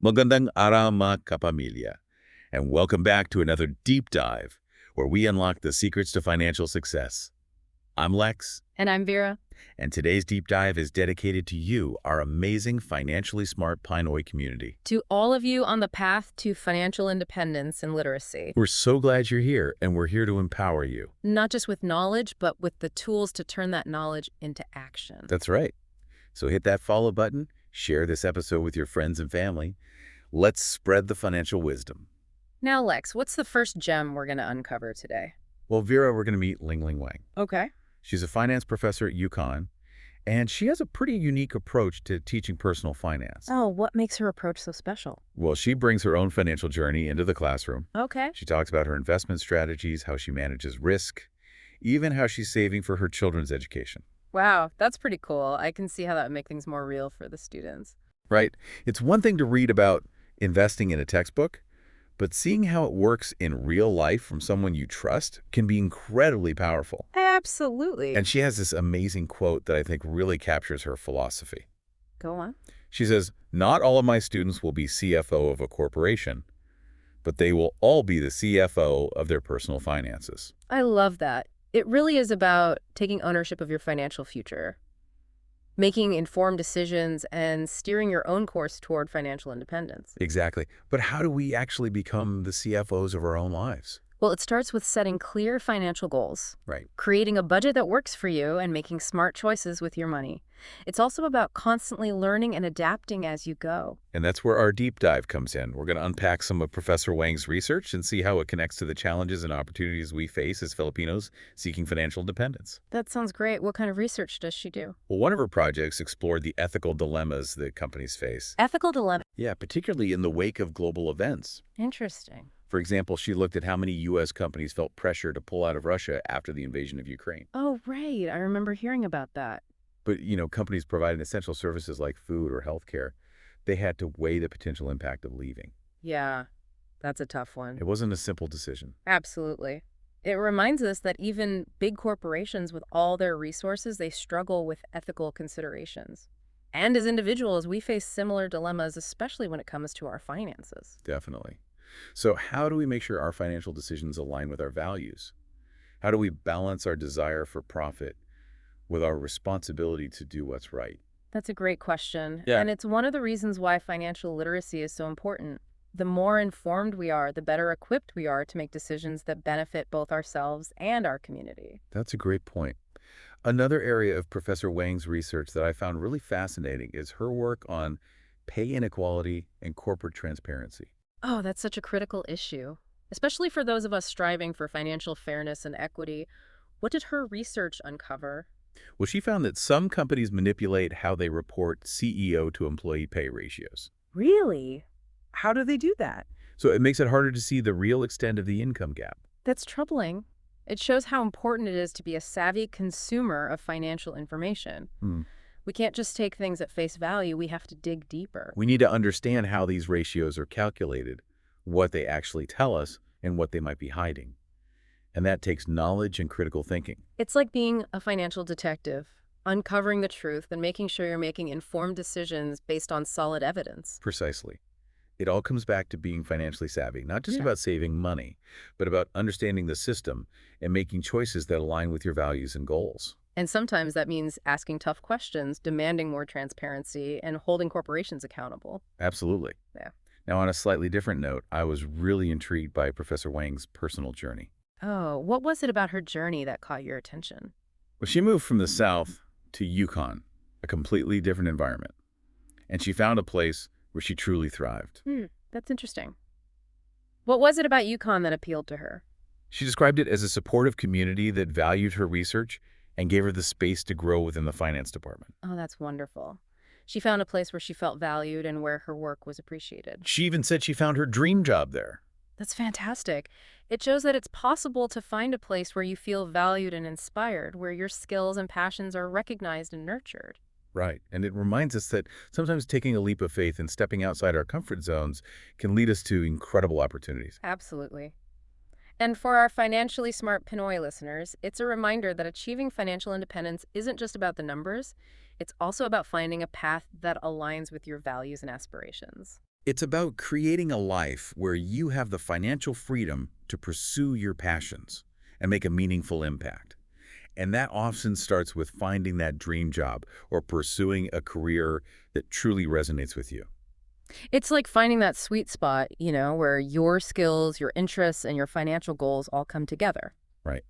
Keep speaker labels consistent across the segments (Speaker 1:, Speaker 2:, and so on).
Speaker 1: Magandang araw mga kapamilya, and welcome back to another deep dive where we unlock the secrets to financial success. I'm Lex,
Speaker 2: And I'm Vera.
Speaker 1: and today's deep dive is dedicated to you, our amazing financially smart Pinoy community.
Speaker 2: To all of you on the path to financial independence and literacy,
Speaker 1: We're so glad you're here, and we're here to empower you.
Speaker 2: not just with knowledge, but with the tools to turn that knowledge into action.
Speaker 1: That's right. So hit that follow button, share this episode with your friends and family. Let's spread the financial wisdom.
Speaker 2: Now, Lex, what's the first gem we're going to uncover today?
Speaker 1: Well, Vera, we're going to meet Lingling Wang.
Speaker 2: Okay.
Speaker 1: She's a finance professor at UConn, and she has a pretty unique approach to teaching personal finance.
Speaker 2: Oh, what makes her approach so special?
Speaker 1: Well, she brings her own financial journey into the classroom.
Speaker 2: Okay.
Speaker 1: She talks about her investment strategies, how she manages risk, even how she's saving for her children's education.
Speaker 2: Wow, that's pretty cool. I can see how that would make things more real for the students.
Speaker 1: Right? It's one thing to read about investing in a textbook, but seeing how it works in real life from someone you trust can be incredibly powerful.
Speaker 2: Absolutely.
Speaker 1: And she has this amazing quote that I think really captures her philosophy.
Speaker 2: Go on.
Speaker 1: She says, "Not all of my students will be CFO of a corporation, but they will all be the CFO of their personal finances."
Speaker 2: I love that. It really is about taking ownership of your financial future, making informed decisions, and steering your own course toward financial independence.
Speaker 1: Exactly. But how do we actually become the CFOs of our own lives?
Speaker 2: Well, it starts with setting clear financial goals,
Speaker 1: Right.
Speaker 2: creating a budget that works for you, and making smart choices with your money. It's also about constantly learning and adapting as you go.
Speaker 1: And that's where our deep dive comes in. We're going to unpack some of Professor Wang's research and see how it connects to the challenges and opportunities we face as Filipinos seeking financial independence.
Speaker 2: That sounds great. What kind of research does she do?
Speaker 1: Well, one of her projects explored the ethical dilemmas that companies face.
Speaker 2: Ethical dilemma.
Speaker 1: Yeah, particularly in the wake of global events.
Speaker 2: Interesting.
Speaker 1: For example, she looked at how many U.S. companies felt pressure to pull out of Russia after the invasion of Ukraine.
Speaker 2: Oh, right. I remember hearing about that.
Speaker 1: But, companies providing essential services like food or healthcare, they had to weigh the potential impact of leaving.
Speaker 2: Yeah, that's a tough one.
Speaker 1: It wasn't a simple decision.
Speaker 2: Absolutely. It reminds us that even big corporations with all their resources, they struggle with ethical considerations. And as individuals, we face similar dilemmas, especially when it comes to our finances.
Speaker 1: Definitely. So how do we make sure our financial decisions align with our values? How do we balance our desire for profit with our responsibility to do what's right?
Speaker 2: That's a great question.
Speaker 1: Yeah.
Speaker 2: And it's one of the reasons why financial literacy is so important. The more informed we are, the better equipped we are to make decisions that benefit both ourselves and our community.
Speaker 1: That's a great point. Another area of Professor Wang's research that I found really fascinating is her work on pay inequality and corporate transparency.
Speaker 2: Oh, that's such a critical issue, especially for those of us striving for financial fairness and equity. What did her research uncover?
Speaker 1: Well, she found that some companies manipulate how they report CEO to employee pay ratios.
Speaker 2: Really? How do they do that?
Speaker 1: So it makes it harder to see the real extent of the income gap.
Speaker 2: That's troubling. It shows how important it is to be a savvy consumer of financial information. We can't just take things at face value. We have to dig deeper.
Speaker 1: We need to understand how these ratios are calculated, what they actually tell us, and what they might be hiding. And that takes knowledge and critical thinking.
Speaker 2: It's like being a financial detective, uncovering the truth and making sure you're making informed decisions based on solid evidence.
Speaker 1: Precisely. It all comes back to being financially savvy, not just
Speaker 2: Yeah.
Speaker 1: about saving money, but about understanding the system and making choices that align with your values and goals.
Speaker 2: And sometimes that means asking tough questions, demanding more transparency, and holding corporations accountable.
Speaker 1: Absolutely.
Speaker 2: Yeah.
Speaker 1: Now, on a slightly different note, I was really intrigued by Professor Wang's personal journey.
Speaker 2: Oh, what was it about her journey that caught your attention?
Speaker 1: Well, she moved from the South to UConn, a completely different environment. And she found a place where she truly thrived.
Speaker 2: That's interesting. What was it about UConn that appealed to her?
Speaker 1: She described it as a supportive community that valued her research and gave her the space to grow within the finance department.
Speaker 2: Oh, that's wonderful. She found a place where she felt valued and where her work was appreciated.
Speaker 1: She even said she found her dream job there.
Speaker 2: That's fantastic. It shows that it's possible to find a place where you feel valued and inspired, where your skills and passions are recognized and nurtured.
Speaker 1: Right. And it reminds us that sometimes taking a leap of faith and stepping outside our comfort zones can lead us to incredible opportunities.
Speaker 2: Absolutely. And for our financially smart Pinoy listeners, it's a reminder that achieving financial independence isn't just about the numbers. It's also about finding a path that aligns with your values and aspirations.
Speaker 1: It's about creating a life where you have the financial freedom to pursue your passions and make a meaningful impact. And that often starts with finding that dream job or pursuing a career that truly resonates with you.
Speaker 2: It's like finding that sweet spot, where your skills, your interests, and your financial goals all come together.
Speaker 1: Right.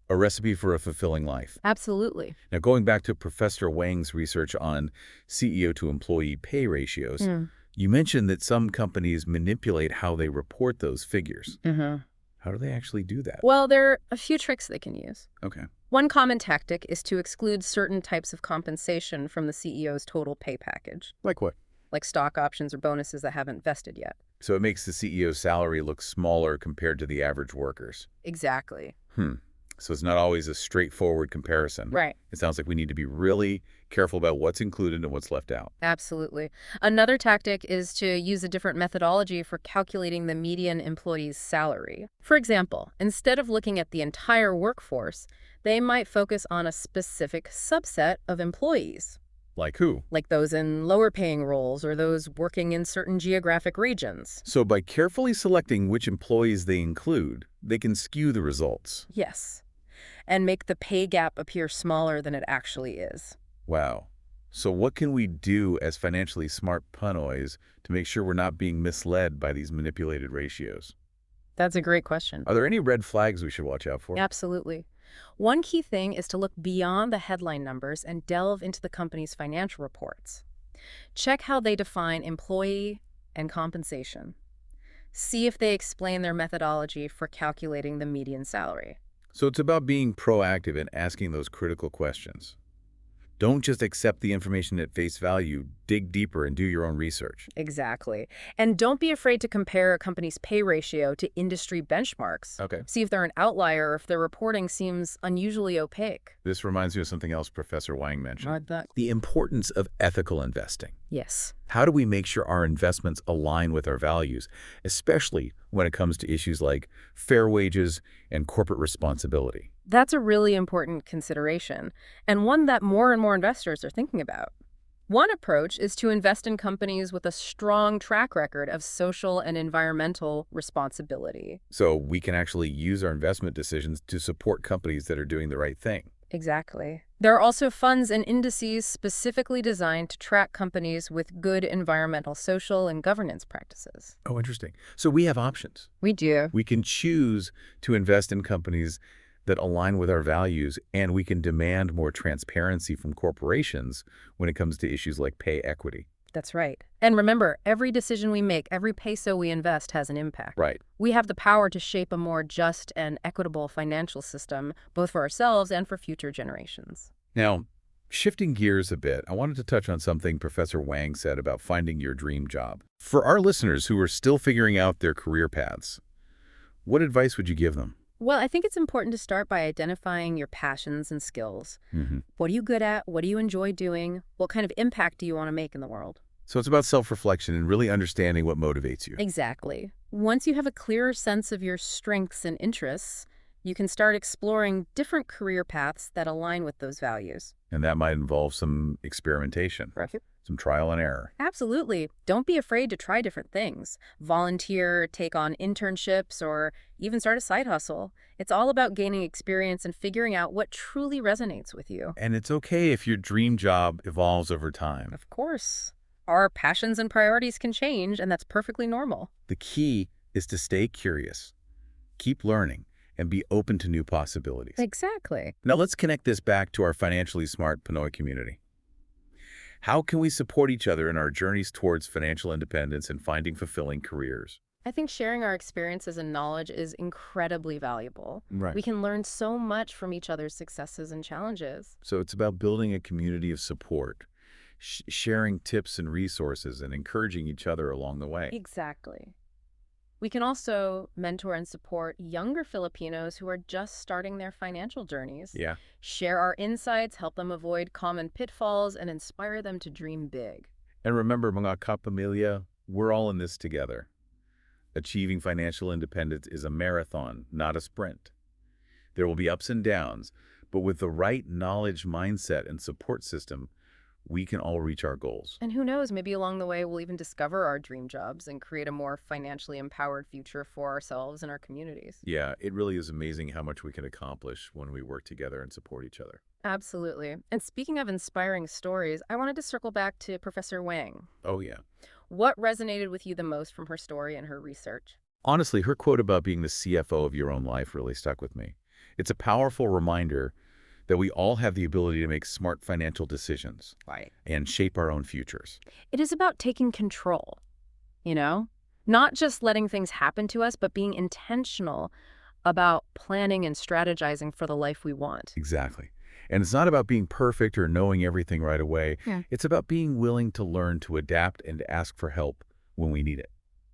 Speaker 1: A recipe for a fulfilling life.
Speaker 2: Absolutely.
Speaker 1: Now, going back to Professor Wang's research on CEO to employee pay ratios,
Speaker 2: Mm.
Speaker 1: you mentioned that some companies manipulate how they report those figures.
Speaker 2: hmm
Speaker 1: How do they actually do that?
Speaker 2: Well, there are a few tricks they can use.
Speaker 1: Okay.
Speaker 2: One common tactic is to exclude certain types of compensation from the CEO's total pay package,
Speaker 1: Like what?
Speaker 2: like stock options or bonuses that haven't vested yet.
Speaker 1: So it makes the CEO's salary look smaller compared to the average workers.
Speaker 2: Exactly.
Speaker 1: Hmm. So it's not always a straightforward comparison.
Speaker 2: Right.
Speaker 1: It sounds like we need to be really careful about what's included and what's left out.
Speaker 2: Absolutely. Another tactic is to use a different methodology for calculating the median employee's salary. For example, instead of looking at the entire workforce, they might focus on a specific subset of employees,
Speaker 1: Like who?
Speaker 2: like those in lower paying roles or those working in certain geographic regions.
Speaker 1: So by carefully selecting which employees they include, they can skew the results.
Speaker 2: Yes, and make the pay gap appear smaller than it actually is.
Speaker 1: Wow. So what can we do as financially smart punois to make sure we're not being misled by these manipulated ratios?
Speaker 2: That's a great question.
Speaker 1: Are there any red flags we should watch out for?
Speaker 2: Absolutely. One key thing is to look beyond the headline numbers and delve into the company's financial reports. Check how they define employee and compensation. See if they explain their methodology for calculating the median salary.
Speaker 1: So it's about being proactive and asking those critical questions. Don't just accept the information at face value, dig deeper and do your own research.
Speaker 2: Exactly. And don't be afraid to compare a company's pay ratio to industry benchmarks.
Speaker 1: Okay.
Speaker 2: See if they're an outlier or if their reporting seems unusually opaque.
Speaker 1: This reminds me of something else Professor Wang mentioned.
Speaker 2: Right back.
Speaker 1: The importance of ethical investing.
Speaker 2: Yes.
Speaker 1: How do we make sure our investments align with our values, especially when it comes to issues like fair wages and corporate responsibility?
Speaker 2: That's a really important consideration, and one that more and more investors are thinking about. One approach is to invest in companies with a strong track record of social and environmental responsibility.
Speaker 1: So we can actually use our investment decisions to support companies that are doing the right thing.
Speaker 2: Exactly. There are also funds and indices specifically designed to track companies with good environmental, social, and governance practices.
Speaker 1: Oh, interesting. So we have options.
Speaker 2: We do.
Speaker 1: We can choose to invest in companies that align with our values, and we can demand more transparency from corporations when it comes to issues like pay equity.
Speaker 2: That's right. And remember, every decision we make, every peso we invest has an impact.
Speaker 1: Right.
Speaker 2: We have the power to shape a more just and equitable financial system, both for ourselves and for future generations.
Speaker 1: Now, shifting gears a bit, I wanted to touch on something Professor Wang said about finding your dream job. For our listeners who are still figuring out their career paths, what advice would you give them?
Speaker 2: Well, I think it's important to start by identifying your passions and skills. What are you good at? What do you enjoy doing? What kind of impact do you want to make in the world?
Speaker 1: So it's about self-reflection and really understanding what motivates you.
Speaker 2: Exactly. Once you have a clearer sense of your strengths and interests, you can start exploring different career paths that align with those values.
Speaker 1: And that might involve some experimentation,
Speaker 2: Right.
Speaker 1: some trial and error.
Speaker 2: Absolutely. Don't be afraid to try different things. Volunteer, take on internships, or even start a side hustle. It's all about gaining experience and figuring out what truly resonates with you.
Speaker 1: And it's okay if your dream job evolves over time.
Speaker 2: Of course. Our passions and priorities can change, and that's perfectly normal.
Speaker 1: The key is to stay curious, keep learning, and be open to new possibilities.
Speaker 2: Exactly.
Speaker 1: Now let's connect this back to our financially smart Pinoy community. How can we support each other in our journeys towards financial independence and finding fulfilling careers?
Speaker 2: I think sharing our experiences and knowledge is incredibly valuable.
Speaker 1: Right.
Speaker 2: We can learn so much from each other's successes and challenges.
Speaker 1: So it's about building a community of support, sharing tips and resources, and encouraging each other along the way.
Speaker 2: Exactly. We can also mentor and support younger Filipinos who are just starting their financial journeys.
Speaker 1: Yeah.
Speaker 2: Share our insights, help them avoid common pitfalls, and inspire them to dream big.
Speaker 1: And remember, mga kapamilya, we're all in this together. Achieving financial independence is a marathon, not a sprint. There will be ups and downs, but with the right knowledge, mindset, and support system, we can all reach our goals.
Speaker 2: And who knows, maybe along the way we'll even discover our dream jobs and create a more financially empowered future for ourselves and our communities.
Speaker 1: Yeah, it really is amazing how much we can accomplish when we work together and support each other.
Speaker 2: Absolutely. And speaking of inspiring stories, I wanted to circle back to Professor Wang.
Speaker 1: Oh, yeah.
Speaker 2: What resonated with you the most from her story and her research?
Speaker 1: Honestly, her quote about being the CFO of your own life really stuck with me. It's a powerful reminder that we all have the ability to make smart financial decisions
Speaker 2: Right.
Speaker 1: and shape our own futures.
Speaker 2: It is about taking control, you know? Not just letting things happen to us, but being intentional about planning and strategizing for the life we want.
Speaker 1: Exactly. And it's not about being perfect or knowing everything right away.
Speaker 2: Yeah.
Speaker 1: It's about being willing to learn to adapt and to ask for help when we need it.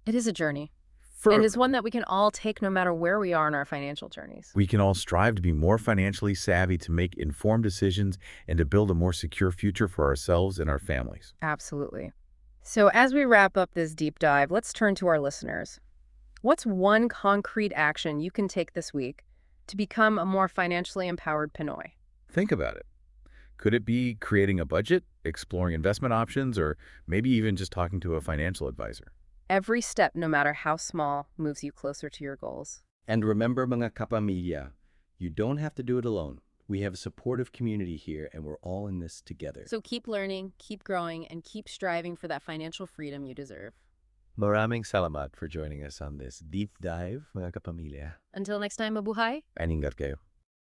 Speaker 2: It is a journey,
Speaker 1: For
Speaker 2: and it's one that we can all take no matter where we are in our financial journeys.
Speaker 1: We can all strive to be more financially savvy, to make informed decisions, and to build a more secure future for ourselves and our families.
Speaker 2: Absolutely. So as we wrap up this deep dive, let's turn to our listeners. What's one concrete action you can take this week to become a more financially empowered Pinoy?
Speaker 1: Think about it. Could it be creating a budget, exploring investment options, or maybe even just talking to a financial advisor?
Speaker 2: Every step, no matter how small, moves you closer to your goals.
Speaker 3: And remember, mga kapamilya, you don't have to do it alone. We have a supportive community here, and we're all in this together.
Speaker 2: So keep learning, keep growing, and keep striving for that financial freedom you deserve.
Speaker 3: Maraming salamat for joining us on this deep dive, mga kapamilya.
Speaker 2: Until next time, mabuhay!
Speaker 3: Ingat kayo.